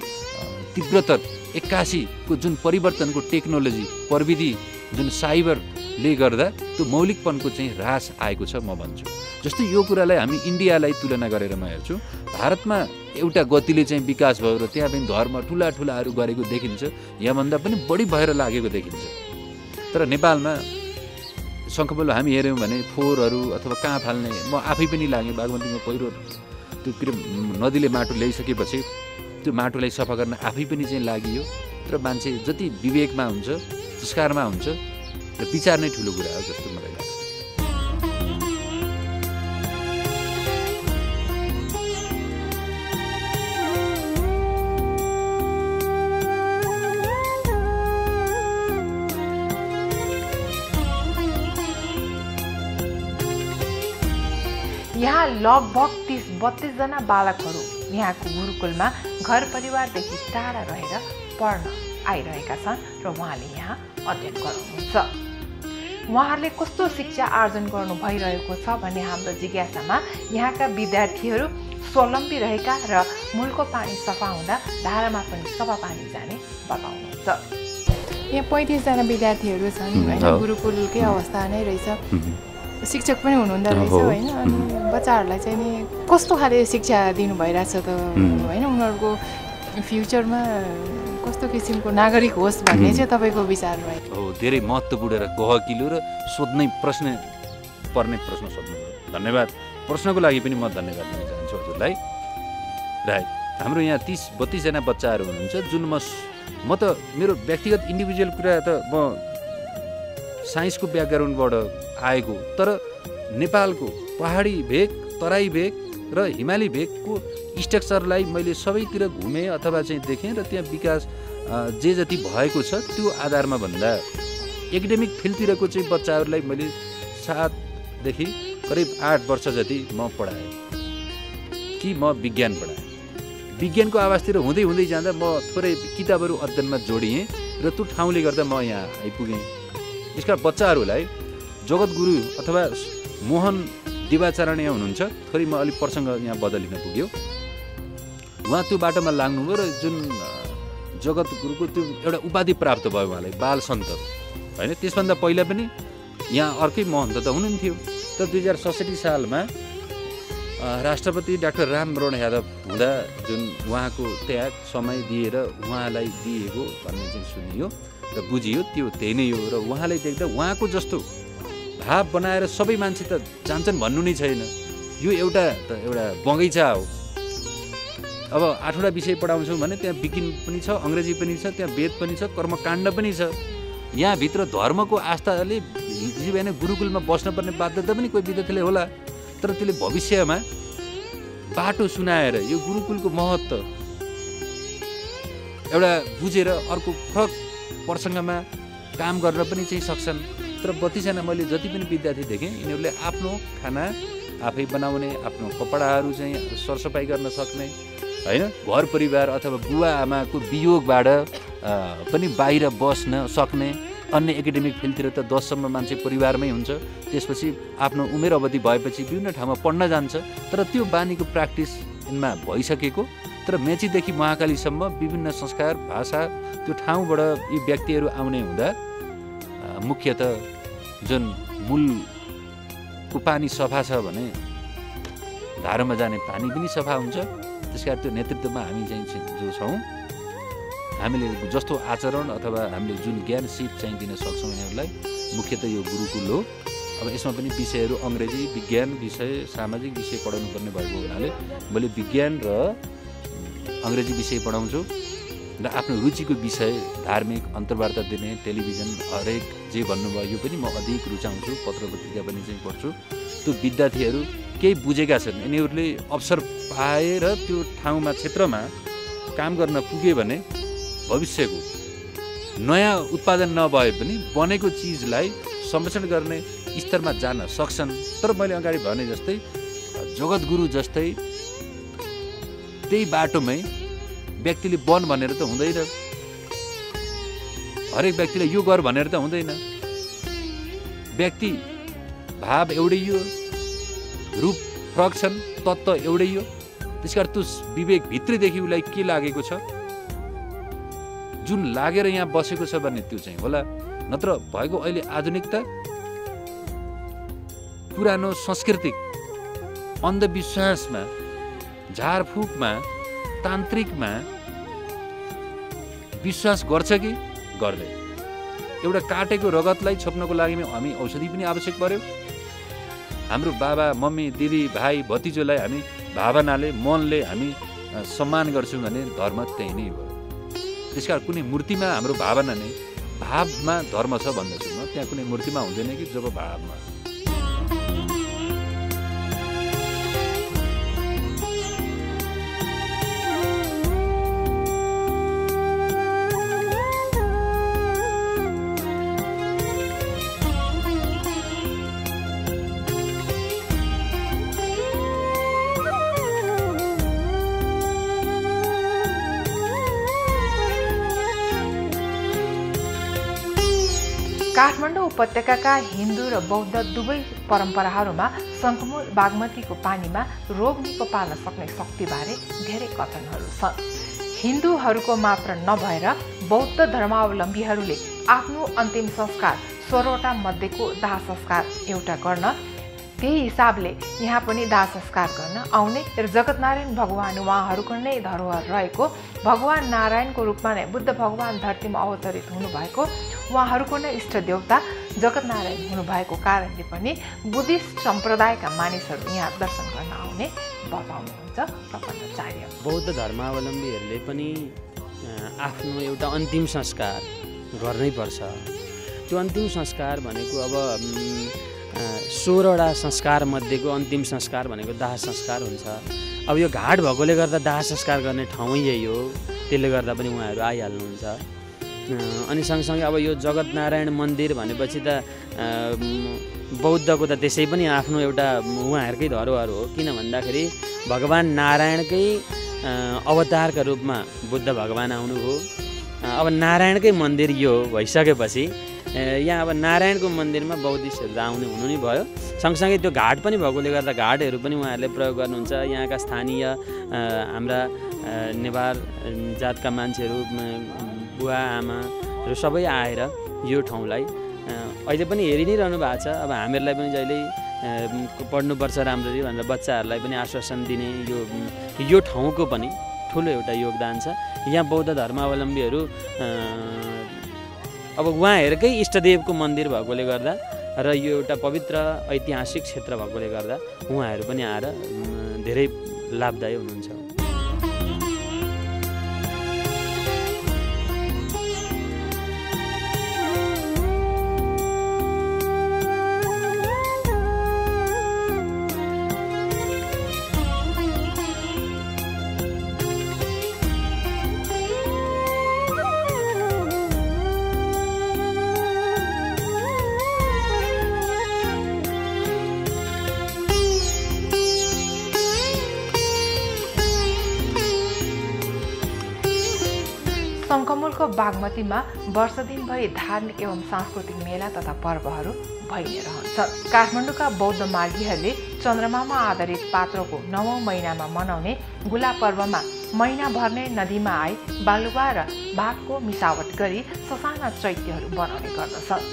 तीव्रतर 81को जुन परिवर्तनको टेक्नोलोजी प्रविधि जुन साइबरले गर्दा त्यो मौलिकपनको चाहिँ ह्रास आएको छ म भन्छु। जस्तै यो कुरालाई हामी इन्डियालाई तुलना गरेर म हेर्छु, भारतमा एउटा गतिले चाहिँ विकास भयो र त्यहाँ पनि धर्म ठुलाहरू गरेको देखिन्छ, यहाँभन्दा पनि बढी भएर लागेको देखिन्छ। तर नेपालमा शङ्खमुल हामी हेऱ्यौँ भने फोहोरहरू अथवा कहाँ फाल्ने, म आफै पनि लागेँ बागमतीमा पहिरो त्यो नदीले माटो ल्याइसकेपछि त्यो माटोलाई सफा गर्न आफै पनि चाहिँ लागियो। र मान्छे जति विवेकमा हुन्छ, संस्कारमा हुन्छ र विचार नै ठुलो कुरा हो जस्तो मलाई लाग्छ। यहाँ लगभग 30-32 जना बालकहरू यहाँको गुरुकुलमा घर परिवारदेखि टाढा रहेर पढ्न आइरहेका छन् र उहाँले यहाँ अध्ययन गराउनुहुन्छ। उहाँहरूले कस्तो शिक्षा आर्जन गर्नु भइरहेको छ भन्ने हाम्रो जिज्ञासामा यहाँका विद्यार्थीहरू स्वावलम्बी रहेका र मूलको पानी सफा हुँदा धारामा पनि सफा पानी जाने बताउनुहुन्छ। यहाँ 35 जना विद्यार्थीहरू छन् होइन, गुरुकुलकै अवस्था नै रहेछ, शिक्षक पनि हुनुहुँदो रहेछ होइन। अनि बच्चाहरूलाई चाहिँ नि कस्तो खाले शिक्षा दिनु भइरहेछ त होइन, उनीहरूको फ्युचरमा कस्तो किसिमको नागरिक होस् भन्ने चाहिँ तपाईँको विचार रहेको हो? धेरै महत्त्वपूर्ण र गहकिलो र सोध्नै प्रश्न पर्ने प्रश्न सोध्नुभयो, धन्यवाद। प्रश्नको लागि पनि म धन्यवाद दिन चाहन्छु हजुरलाई। राइट, हाम्रो यहाँ 30-32 जना बच्चाहरू हुनुहुन्छ जुन म त मेरो व्यक्तिगत इन्डिभिजुअल कुरा त म साइन्सको ब्याकग्राउन्डबाट आएको, तर नेपालको पहाडी भेग, तराई भेग र हिमाली भेगको स्ट्रक्चरलाई मैले सबैतिर घुमेँ अथवा चाहिँ देखेँ र त्यहाँ विकास जे जति भएको छ त्यो आधारमा भन्दा एकाडेमिक फिल्डतिरको चाहिँ बच्चाहरूलाई मैले 7देखि करिब 8 वर्ष जति म पढाएँ कि म विज्ञान पढाएँ। विज्ञानको आवासतिर हुँदै हुँदै जाँदा म थोरै किताबहरू अध्ययनमा जोडिएँ र त्यो ठाउँले गर्दा म यहाँ आइपुगेँ। यसका बच्चाहरूलाई जगतगुरु अथवा मोहन दिवाचार्य यहाँ हुनुहुन्छ, थोरै म अलिक प्रसङ्ग यहाँ बदलिन पुग्यो। उहाँ त्यो बाटोमा लाग्नुभयो र जुन जगतगुरुको त्यो एउटा उपाधि प्राप्त भयो उहाँलाई, बाल सन्त होइन। त्यसभन्दा पहिला पनि यहाँ अर्कै महन्त त हुनुहुन्थ्यो। तर 2067 सालमा राष्ट्रपति डाक्टर रामवरण यादव हुँदा जुन उहाँको त्याग समय दिएर उहाँलाई दिएको भन्ने चाहिँ सुनियो र बुझियो, त्यो त्यही नै हो। र उहाँलाई देख्दा उहाँको जस्तो भाव बनाएर सबै मान्छे त जान्छन् भन्नु नै छैन। यो एउटा बगैँचा हो। अब 8वटा विषय पढाउँछौँ भने त्यहाँ विज्ञान पनि छ, अङ्ग्रेजी पनि छ, त्यहाँ वेद पनि छ, कर्मकाण्ड पनि छ। यहाँभित्र धर्मको आस्थाले हिजो बिहान गुरुकुलमा बस्नुपर्ने बाध्यता पनि कोही विद्यार्थीले होला, तर त्यसले भविष्यमा बाटो सुनाएर यो गुरुकुलको महत्त्व एउटा बुझेर अर्को फरक प्रसङ्गमा काम गर्न पनि चाहिँ सक्छन्। तर कतिजना मैले जति पनि विद्यार्थी देखेँ यिनीहरूले आफ्नो खाना आफै बनाउने, आफ्नो कपडाहरू चाहिँ सरसफाइ गर्न सक्ने होइन, घर परिवार अथवा बुवा आमाको वियोगबाट पनि बाहिर बस्न सक्ने, अन्य एकाडेमिक फिल्डतिर त 10 सम्म मान्छे परिवारमै हुन्छ, त्यसपछि आफ्नो उमेर अवधि भएपछि विभिन्न ठाउँमा पढ्न जान्छ। तर त्यो बानीको प्र्याक्टिस यिनमा भइसकेको, तर मेचीदेखि महाकालीसम्म विभिन्न संस्कार भाषा त्यो ठाउँबाट यी व्यक्तिहरू आउने हुँदा मुख्यतः जुन मूलको पानी सफा छ भने धारामा जाने पानी पनि सफा हुन्छ। त्यसकारण त्यो नेतृत्वमा हामी चाहिँ जो छौँ, हामीले जस्तो आचरण अथवा हामीले जुन ज्ञान सिप चाहिँ दिन सक्छौँ यिनीहरूलाई, मुख्यतः यो गुरुकुल हो। अब यसमा पनि विषयहरू अङ्ग्रेजी, विज्ञान विषय, सामाजिक विषय पढाउनु पर्ने भएको हुनाले मैले विज्ञान र अङ्ग्रेजी विषय पढाउँछु र आफ्नो रुचिको विषय धार्मिक, अन्तर्वार्ता दिने, टेलिभिजन, हरेक जे भन्नुभयो यो पनि म अधिक रुचाउँछु। पत्र पत्रिका पनि चाहिँ पढ्छु। त्यो विद्यार्थीहरू केही बुझेका छन्, यिनीहरूले अवसर पाएर त्यो ठाउँमा क्षेत्रमा काम गर्न पुगे भने भविष्यको नयाँ उत्पादन नभए पनि बनेको चिजलाई संरक्षण गर्ने स्तरमा जान सक्छन्। तर मैले अगाडि भने जस्तै जगद्गुरु जस्तै त्यही बाटोमै व्यक्तिले बन भनेर त हुँदैन, हरेक व्यक्तिले यो गर भनेर त हुँदैन। व्यक्ति भाव एउटै हो, रूप फरक छन्, तत्त्व एउटै हो। त्यसकारण त्यो विवेक भित्रैदेखि उसलाई के लागेको छ, जुन लागेर यहाँ बसेको छ भने त्यो चाहिँ होला। नत्र भएको अहिले आधुनिकता, पुरानो सांस्कृतिक अन्धविश्वासमा, झारफुकमा, तान्त्रिकमा विश्वास गर्छ कि गर्दैन। एउटा काटेको रगतलाई छोप्नको लागि हामी औषधि पनि आवश्यक पर्यो। हाम्रो बाबा मम्मी दिदी भाइ भतिजोलाई हामी भावनाले मनले हामी सम्मान गर्छौँ भने धर्म त्यही नै हो। त्यसकारण कुनै मूर्तिमा हाम्रो भावना नै, भावमा धर्म छ भन्दछु म। त्यहाँ कुनै मूर्तिमा हुँदैन कि जब भावमा। काठमाडौँ उपत्यकाका हिन्दू र बौद्ध दुवै परम्पराहरूमा शङ्खमूल बागमतीको पानीमा रोग निको पार्न सक्ने शक्तिबारे धेरै कथनहरू छन्। हिन्दूहरूको मात्र नभएर बौद्ध धर्मावलम्बीहरूले आफ्नो अन्तिम संस्कार 16वटा मध्येको दाह संस्कार एउटा गर्न, त्यही हिसाबले यहाँ पनि दाह संस्कार गर्न आउने र जगतनारायण भगवान उहाँहरूको नै धरोहर रहेको भगवान नारायणको रूपमा नै बुद्ध भगवान धरतीमा अवतरित हुनुभएको उहाँहरूको नै इष्ट देवता जगतनारायण हुनुभएको कारणले पनि बुद्धिस्ट सम्प्रदायका मानिसहरू यहाँ दर्शन गर्न आउने बताउनुहुन्छ प्रपन्नाचार्य। बौद्ध धर्मावलम्बीहरूले पनि आफ्नो एउटा अन्तिम संस्कार गर्नै पर्छ। त्यो अन्तिम संस्कार भनेको अब 16वटा संस्कार मध्येको अन्तिम संस्कार भनेको दाह संस्कार हुन्छ। अब यो घाट भएकोले गर्दा दाह संस्कार गर्ने ठाउँै यही हो, त्यसले गर्दा पनि उहाँहरू आइहाल्नुहुन्छ। अनि सँगसँगै अब यो जगतनारायण मन्दिर भनेपछि त बौद्धको त त्यसै पनि आफ्नो एउटा उहाँहरूकै धरोहर हो। किन भन्दाखेरि भगवान नारायणकै अवतारका रूपमा बुद्ध भगवान आउनुभयो। अब नारायणकै मन्दिर यो भइसकेपछि यहाँ अब नारायणको मन्दिरमा बौद्धिस्टहरू आउने हुनु नै भयो। सँगसँगै त्यो घाट पनि भएकोले गर्दा घाटहरू पनि उहाँहरूले प्रयोग गर्नुहुन्छ। यहाँका स्थानीय हाम्रा नेवार जातका मान्छेहरू, बुवा आमाहरू सबै आएर यो ठाउँलाई अहिले पनि हेरि नै रहनु भएको छ। अब हामीहरूलाई पनि जहिले पढ्नुपर्छ राम्ररी भनेर बच्चाहरूलाई पनि आश्वासन दिने यो ठाउँको पनि ठुलो एउटा योगदान छ। यहाँ बौद्ध धर्मावलम्बीहरू अब उहाँहरूकै इष्टदेवको मन्दिर भएकोले गर्दा र यो एउटा पवित्र ऐतिहासिक क्षेत्र भएकोले गर्दा उहाँहरू पनि आएर धेरै लाभदायी हुनुहुन्छ। बागमतीमा वर्ष दिनभरि धार्मिक एवं सांस्कृतिक मेला तथा पर्वहरू भइ नै रहन्छ। काठमाडौँका बौद्ध मार्गीहरूले चन्द्रमामा आधारित पात्रोको 9औं महिनामा मनाउने गुला पर्वमा महिनाभर नै नदीमा आई बालुवा र भातको मिसावट गरी ससाना चैत्यहरू बनाउने गर्दछन्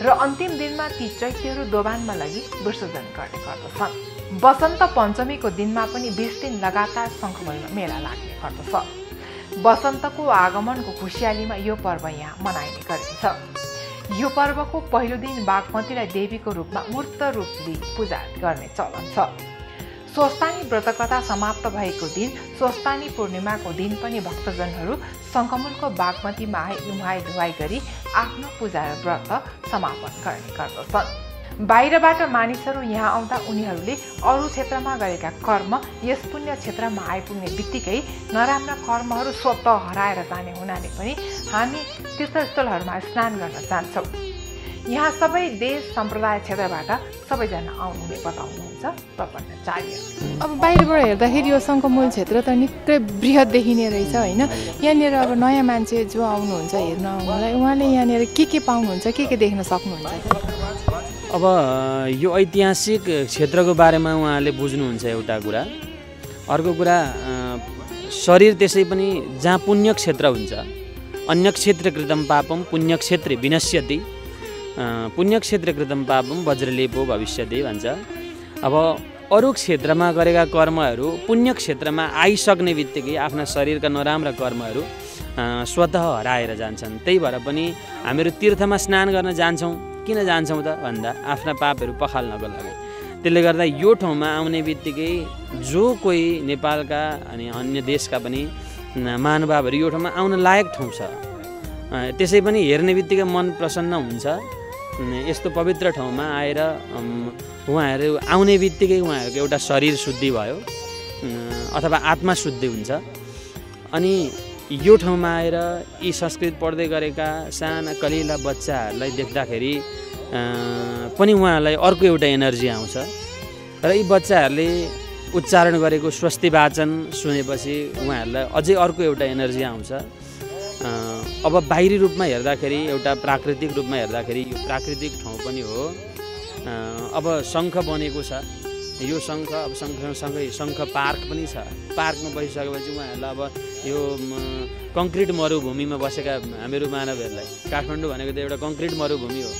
र अन्तिम दिनमा ती चैत्यहरू दोभानमा लगी विसर्जन गर्ने गर्दछन्। वसन्त पञ्चमीको दिनमा पनि 20 दिन लगातार शङ्खमूलमा मेला लाग्ने गर्दछ। वसन्तको आगमनको खुसियालीमा यो पर्व यहाँ मनाइने गरिन्छ। यो पर्वको पहिलो दिन बागमतीलाई देवीको रूपमा मूर्त रूप लिई पूजा गर्ने चलन छ। स्वस्थानी व्रतकथा समाप्त भएको दिन स्वस्थानी पूर्णिमाको दिन पनि भक्तजनहरू शङ्खमूलको बागमतीमा आई नुहाई धुवाई गरी आफ्नो पूजा र व्रत समापन गर्ने गर्दछन्। बाहिरबाट मानिसहरू यहाँ आउँदा उनीहरूले अरू क्षेत्रमा गरेका कर्म यस पुण्य क्षेत्रमा आइपुग्ने बित्तिकै नराम्रा कर्महरू स्वतः हराएर जाने हुनाले पनि हामी तीर्थस्थलहरूमा स्नान गर्न जान्छौँ। यहाँ सबै देश सम्प्रदाय क्षेत्रबाट सबैजना आउनुहुने बताउनुहुन्छ प्रपन्नाचार्य। अब बाहिरबाट हेर्दाखेरि यो शङ्खमूल क्षेत्र त निकै बृहत देखिने रहेछ होइन। यहाँनिर अब नयाँ मान्छे जो आउनुहुन्छ हेर्न आउनुलाई उहाँले यहाँनिर के पाउनुहुन्छ, के देख्न सक्नुहुन्छ? अब यो ऐतिहासिक क्षेत्रको बारेमा उहाँले बुझ्नुहुन्छ एउटा कुरा। अर्को कुरा शरीर त्यसै पनि जहाँ पुण्य क्षेत्र हुन्छ, अन्य क्षेत्र कृतम पापम पुण्य क्षेत्रे विनश्यति, पुण्य क्षेत्र कृतम पापम वज्रलेपो भविष्यति भन्छ। अब अरू क्षेत्रमा गरेका कर्महरू पुण्य क्षेत्रमा आइसक्ने बित्तिकै आफ्ना शरीरका नराम्रा कर्महरू स्वतः हराएर जान्छन्। त्यही भएर पनि हामीहरू तीर्थमा स्नान गर्न जान्छौँ। किन जान्छौँ त भन्दा आफ्ना पापहरू पखाल्नको लागि। त्यसले गर्दा यो ठाउँमा आउने बित्तिकै जो कोही नेपालका अनि अन्य देशका पनि महानुभावहरू यो ठाउँमा आउन लायक ठाउँ छ। त्यसै पनि हेर्ने बित्तिकै मन प्रसन्न हुन्छ। यस्तो पवित्र ठाउँमा आएर उहाँहरू आउने बित्तिकै उहाँहरूको एउटा शरीर शुद्धि भयो अथवा आत्मा शुद्धि हुन्छ। अनि यो ठाउँमा आएर यी संस्कृत पढ्दै गरेका साना कलिला बच्चाहरूलाई देख्दाखेरि पनि उहाँहरूलाई अर्को एउटा एनर्जी आउँछ र यी बच्चाहरूले उच्चारण गरेको स्वस्ति वाचन सुनेपछि उहाँहरूलाई अझै अर्को एउटा एनर्जी आउँछ। अब बाहिरी रूपमा हेर्दाखेरि एउटा प्राकृतिक रूपमा हेर्दाखेरि यो प्राकृतिक ठाउँ पनि हो। अब शङ्ख बनेको छ, यो शङ्ख अब सँगसँगै शङ्ख पार्क पनि छ। पार्कमा बसिसकेपछि उहाँहरूलाई अब यो कङ्क्रिट मरुभूमिमा बसेका हामीहरू मानवहरूलाई, काठमाडौँ भनेको त एउटा कङ्क्रिट मरुभूमि हो।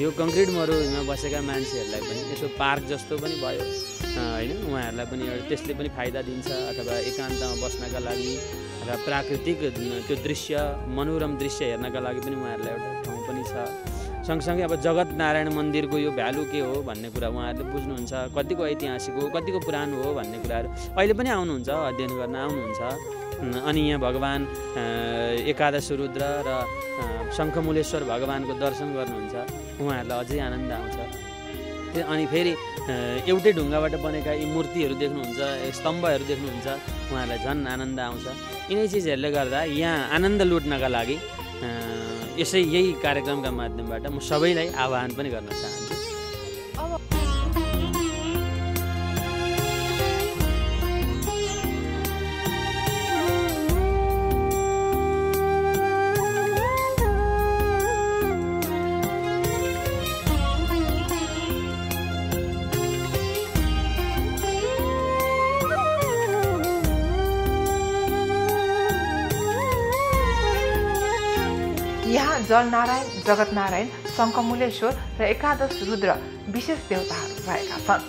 यो कङ्क्रिट मरुभूमिमा बसेका मान्छेहरूलाई पनि यसो पार्क जस्तो पनि भयो होइन। उहाँहरूलाई पनि त्यसले पनि फाइदा दिन्छ अथवा एकान्तमा बस्नका लागि र प्राकृतिक त्यो दृश्य मनोरम दृश्य हेर्नका लागि पनि उहाँहरूलाई एउटा ठाउँ पनि छ। सँगसँगै अब जगत नारायण मन्दिरको यो भ्यालु के हो भन्ने कुरा उहाँहरूले बुझ्नुहुन्छ। कतिको ऐतिहासिक हो, कतिको पुरानो हो भन्ने कुराहरू अहिले पनि आउनुहुन्छ, अध्ययन गर्न आउनुहुन्छ। अनि यहाँ भगवान् एकादश रुद्र र शङ्खमूलेश्वर भगवानको दर्शन गर्नुहुन्छ, उहाँहरूलाई अझै आनन्द आउँछ। अनि फेरि एउटै ढुङ्गाबाट बनेका यी मूर्तिहरू देख्नुहुन्छ, स्तम्भहरू देख्नुहुन्छ, उहाँहरूलाई झन् आनन्द आउँछ। यिनै चिजहरूले गर्दा यहाँ आनन्द लुट्नका लागि यही कार्यक्रमका माध्यमबाट म सबैलाई आह्वान पनि गर्न चाहन्छु। यहाँ जलनारायण, जगतनारायण, शङ्खमूलेश्वर र एकादश रुद्र विशेष देवताहरू रहेका छन्।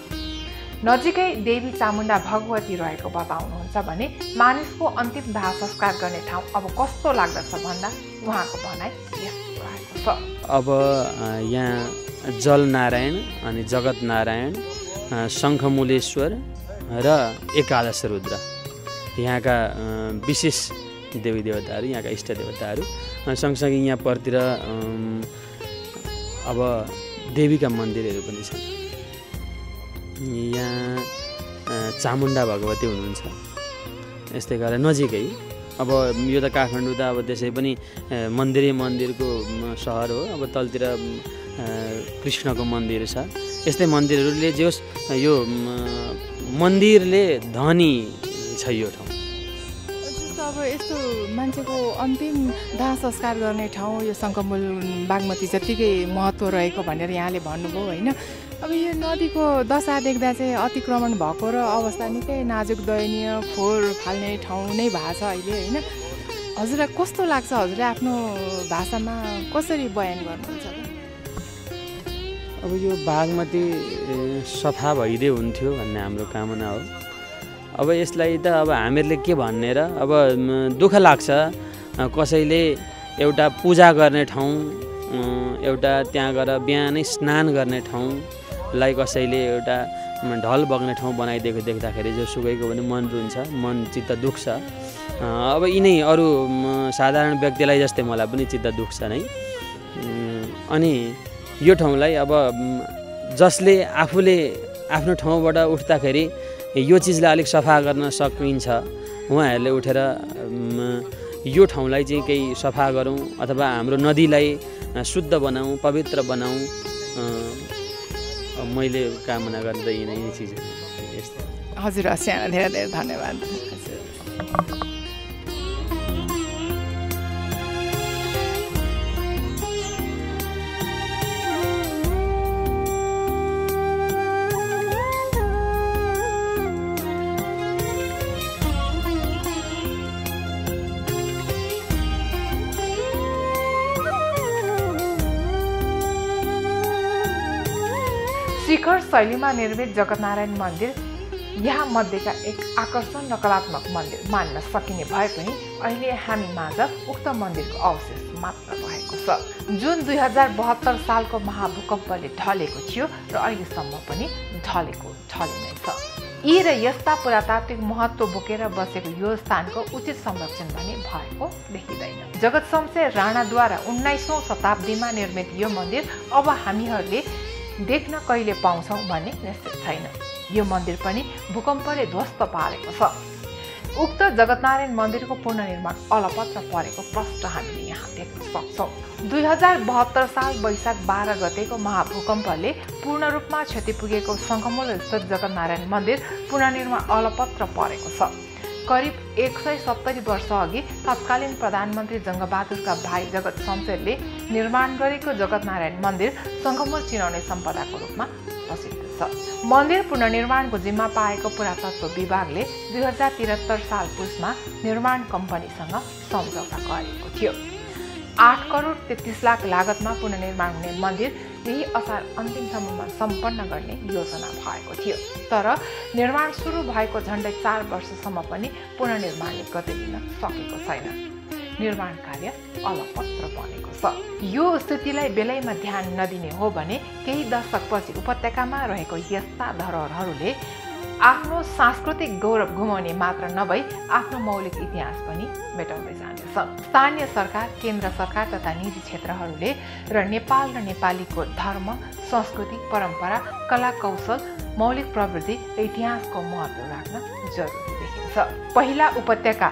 नजिकै देवी चामुण्डा भगवती रहेको बताउनुहुन्छ भने मानिसको अन्तिम दाह संस्कार गर्ने ठाउँ अब कस्तो लाग्दछ भन्दा उहाँको भनाइ यस्तो रहेको छ। अब यहाँ जलनारायण अनि जगतनारायण, शङ्खमूलेश्वर र एकादश रुद्र यहाँका विशेष देवी देवताहरू, यहाँका इष्ट देवताहरू। सँगसँगै यहाँ परतिर अब देवीका मन्दिरहरू पनि छन्। यहाँ चामुण्डा भगवती हुनुहुन्छ। यस्तै गरेर नजिकै अब यो त काठमाडौँ त अब त्यसै पनि मन्दिरको सहर हो। अब तलतिर कृष्णको मन्दिर छ। यस्तै मन्दिरहरूले जे होस् यो मन्दिरले धनी छ यो ठाउँ। अब यस्तो मान्छेको अन्तिम दाह संस्कार गर्ने ठाउँ यो शङ्खमूल बागमती जत्तिकै महत्त्व रहेको भनेर यहाँले भन्नुभयो होइन। अब यो नदीको दशा देख्दा चाहिँ अतिक्रमण भएको र अवस्था निकै नाजुक दयनीय फोहोर फाल्ने ठाउँ नै भएको छ अहिले होइन। हजुरलाई कस्तो लाग्छ, हजुरले आफ्नो भाषामा कसरी बयान गर्नुहुन्छ? अब यो बागमती सफा भइदिए हुन्थ्यो भन्ने हाम्रो कामना हो। अब यसलाई त अब हामीहरूले के भन्ने र अब दुःख लाग्छ कसैले एउटा पूजा गर्ने ठाउँ, एउटा त्यहाँ गएर बिहानै स्नान गर्ने ठाउँलाई कसैले एउटा ढल बग्ने ठाउँ बनाइदिएको देख्दाखेरि जो सुकैको पनि मन रुन्छ, मन चित्त दुख्छ। अब यिनै अरू साधारण व्यक्तिलाई जस्तै मलाई पनि चित्त दुख्छ नै। अनि यो ठाउँलाई अब जसले आफूले आफ्नो ठाउँबाट उठ्दाखेरि यो चिजलाई अलिक सफा गर्न सकिन्छ उहाँहरूले उठेर यो ठाउँलाई चाहिँ केही सफा गरौँ अथवा हाम्रो नदीलाई शुद्ध बनाऊँ, पवित्र बनाऊँ, मैले कामना गर्दै यिनै चिजहरू यस्तो। हजुर हस्, धेरै धेरै धन्यवाद। शिखर शैलीमा निर्मित जगतनारायण मन्दिर यहाँ मध्येका एक आकर्षण र कलात्मक मन्दिर मान्न सकिने भए पनि अहिले हामी माझ उक्त मन्दिरको अवशेष मात्र रहेको छ, जुन 2072 सालको महाभूकम्पले ढलेको थियो र अहिलेसम्म पनि ढलेको ढले नै छ। यी र यस्ता पुरातात्विक महत्त्व बोकेर बसेको यो स्थानको उचित संरक्षण भने भएको देखिँदैन। जगत शमशेर राणाद्वारा 19औं शताब्दीमा निर्मित यो मन्दिर अब हामीहरूले देख्न कहिले पाउँछौँ भन्ने निश्चित छैन। यो मन्दिर पनि भूकम्पले ध्वस्त पारेको छ। उक्त जगतनारायण मन्दिरको पुनर्निर्माण अलपत्र परेको प्रश्न हामीले यहाँ देख्न सक्छौँ। 2072 साल वैशाख 12 गतेको महाभूकम्पले पूर्ण रूपमा क्षति पुगेको शङ्खमूल स्थित जगतनारायण मन्दिर पुनर्निर्माण अलपत्र परेको छ। करिब 170 वर्ष अघि तत्कालीन प्रधानमन्त्री जङ्गबहादुरका भाइ जगत शमशेरले निर्माण गरेको जगतनारायण मन्दिर शङ्खमूल चिनाउने सम्पदाको रूपमा प्रसिद्ध छ। मन्दिर पुनर्निर्माणको जिम्मा पाएको पुरातत्व विभागले 2073 साल पुसमा निर्माण कम्पनीसँग सम्झौता गरेको थियो। 8 करोड 33 लाख लागतमा पुनर्निर्माण हुने मन्दिर यही असार अन्तिमसम्ममा सम्पन्न गर्ने योजना भएको थियो। तर निर्माण सुरु भएको झन्डै 4 वर्षसम्म पनि पुनर्निर्माणले गति लिन सकेको छैन। निर्माण कार्य अलपत्र बनेको छ। यो स्थितिलाई बेलैमा ध्यान नदिने हो भने केही दशकपछि उपत्यकामा रहेको यस्ता धरोहरहरूले आफ्नो सांस्कृतिक गौरव गुमाउने मात्र नभई आफ्नो मौलिक इतिहास पनि मेटाउँदै जानेछन्। स्थानीय सरकार, केन्द्र सरकार तथा निजी क्षेत्रहरूले र नेपाल र नेपालीको धर्म, संस्कृति, परम्परा, कला कौशल, मौलिक प्रवृत्ति र इतिहासको महत्त्व राख्न जरुरी देखिन्छ। पहिला उपत्यका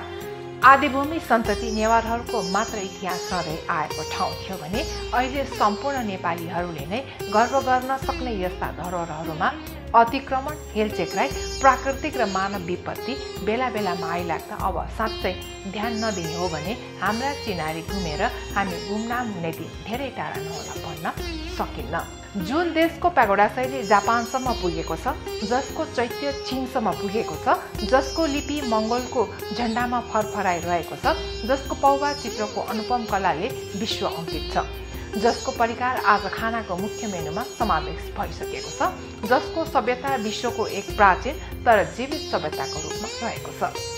आदिभूमि सन्तति नेवारहरूको मात्र इतिहास रहँदै आएको ठाउँ थियो भने अहिले सम्पूर्ण नेपालीहरूले नै गर्व गर्न सक्ने यस्ता धरोहरहरूमा अतिक्रमण, हेलचेक्राइ, प्राकृतिक र मानव विपत्ति बेला बेलामा आइलाग्दा अब साँच्चै ध्यान नदिने हो भने हाम्रा चिनारी घुमेर हामी गुमनाम हुने दिन धेरै टाढा नहोला भन्न सकिन्न। जुन देशको प्यागोडा शैली जापानसम्म पुगेको छ, जसको चैत्य चीनसम्म पुगेको छ, जसको लिपि मङ्गोलको झन्डामा फरफराइरहेको छ, जसको पौवा चित्रको अनुपम कलाले विश्व अंकित छ, जसको परिकार आज खानाको मुख्य मेनुमा समावेश भइसकेको छ, जसको सभ्यता विश्वको एक प्राचीन तर जीवित सभ्यताको रूपमा रहेको छ।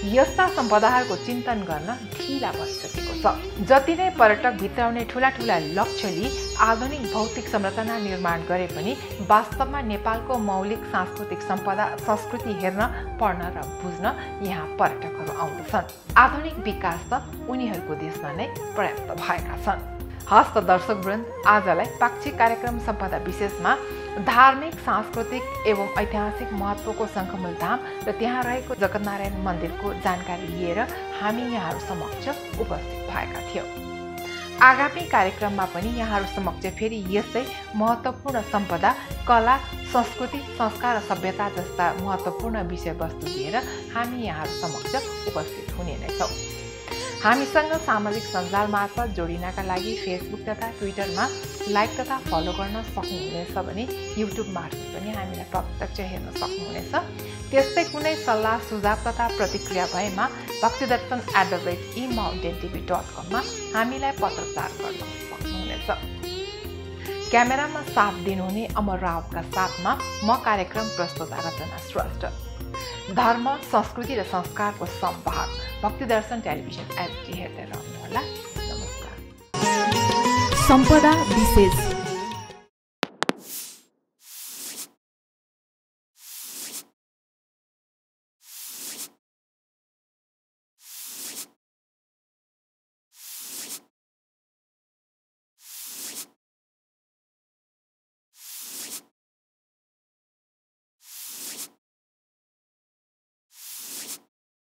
यस्ता सम्पदाहरूको चिन्तन गर्न ढिला भइसकेको छ। जति नै पर्यटक भित्राउने ठूला ठूला लक्ष्य लिई आधुनिक भौतिक संरचना निर्माण गरे पनि वास्तवमा नेपालको मौलिक सांस्कृतिक सम्पदा संस्कृति हेर्न, पढ्न र बुझ्न यहाँ पर्यटकहरू आउँदछन्। आधुनिक विकास त उनीहरूको देशमा नै पर्याप्त भएका छन्। हस्त दर्शकवृन्द, आजलाई पाक्षिक कार्यक्रम सम्पदा विशेषमा धार्मिक, सांस्कृतिक एवं ऐतिहासिक महत्त्वको शङ्खमूल धाम र त्यहाँ रहेको जगतनारायण मन्दिरको जानकारी लिएर हामी यहाँहरू समक्ष उपस्थित भएका थियौँ। आगामी कार्यक्रममा पनि यहाँहरू समक्ष फेरि यस्तै महत्त्वपूर्ण सम्पदा, कला, संस्कृति, संस्कार र सभ्यता जस्ता महत्त्वपूर्ण विषयवस्तु लिएर हामी यहाँहरू समक्ष उपस्थित हुने नै छौँ। हामीसँग सामाजिक सञ्जाल मार्फत जोडिनका लागि फेसबुक तथा ट्विटरमा लाइक तथा फलो गर्न सक्नुहुनेछ भने युट्युब मार्फत पनि हामीलाई प्रत्यक्ष हेर्न सक्नुहुनेछ। त्यस्तै कुनै सल्लाह सुझाव तथा प्रतिक्रिया भएमा bhaktidarshan@emountaintv.com मा हामीलाई पत्रचार गर्न सक्नुहुनेछ। क्यामेरामा साथ दिनुहुने अमर रावतका साथमा म कार्यक्रम प्रस्तुता रचना श्रेष्ठ। धर्म, संस्कृति र संस्कारको संवाद भक्तिदर्शन टेलिभिजन एचडी हेर्दै रहनुहोला। नमस्कार। सम्पदा विशेष